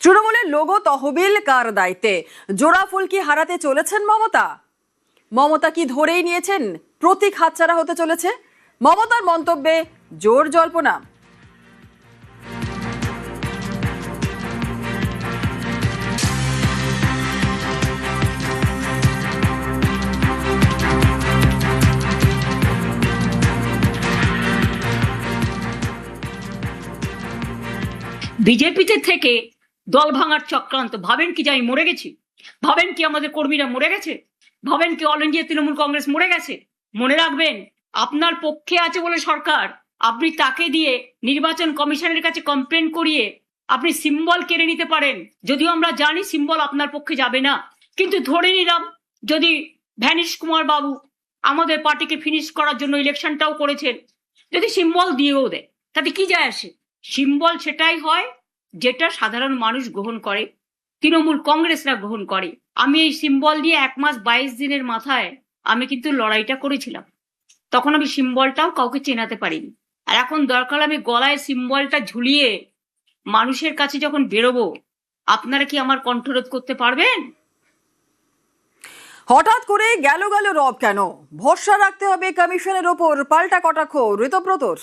তৃণমূলের লোগো তহবিল কার দায়িত্বে? জোড়া ফুলকি হারাতে চলেছেন মমতা? মমতা কি ধরেই নিয়েছেন প্রতীক হাতছাড়া হতে চলেছে? মমতার মন্তব্যে জোর জল্পনা। বিজেপিতে থেকে দল ভাঙার চক্রান্ত। ভাবেন কি যে আমি মরে গেছি? ভাবেন কি আমাদের কর্মীরা মরে গেছে? ভাবেন কি অল ইন্ডিয়া তৃণমূল কংগ্রেস মরে গেছে? মনে রাখবেন, আপনার পক্ষে আছে বলে সরকার, আপনি তাকে দিয়ে নির্বাচন কমিশনের কাছে কমপ্লেন করিয়ে আপনি সিম্বল কেড়ে নিতে পারেন। যদিও আমরা জানি সিম্বল আপনার পক্ষে যাবে না, কিন্তু ধরে নিলাম যদি ভ্যানিশ কুমার বাবু আমাদের পার্টিকে ফিনিশ করার জন্য ইলেকশনটাও করেছেন, যদি সিম্বল দিয়েও দেয় তাতে কি যায় আসে? সিম্বল সেটাই হয় যেটা সাধারণ মানুষ গ্রহণ করে, তৃণমূল কংগ্রেসরা গ্রহণ করে। আমি এই সিম্বল দিয়ে 1 মাস 22 দিনের মাথায় আমি কিন্তু লড়াইটা করেছিলাম। তখন আমি সিম্বলটাও কাউকে চেনাতে পারিনি। আর এখন দরকার আমি গলায় সিম্বলটা ঝুলিয়ে মানুষের কাছে যখন বেরোবো, আপনারা কি আমার কণ্ঠরোধ করতে পারবেন? হঠাৎ করে গেল রব কেন? ভরসা রাখতে হবে কমিশনের ওপর, পাল্টা কটাক্ষ ঋতব্রতর।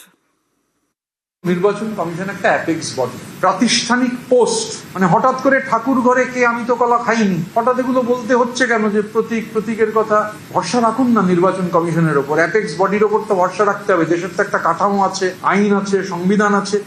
নির্বাচন কমিশন একটা অ্যাপেক্স বডি, প্রাতিষ্ঠানিক পোস্ট। মানে হঠাৎ করে ঠাকুর ঘরে কে আমি তো কলা খাইনি, হঠাৎ এগুলো বলতে হচ্ছে কেন? যে প্রতীকের কথা। ভরসা রাখুন না নির্বাচন কমিশনের ওপর, অ্যাপেক্স বডির ওপর তো ভরসা রাখতে হবে। দেশের তো একটা কাঠামো আছে, আইন আছে, সংবিধান আছে।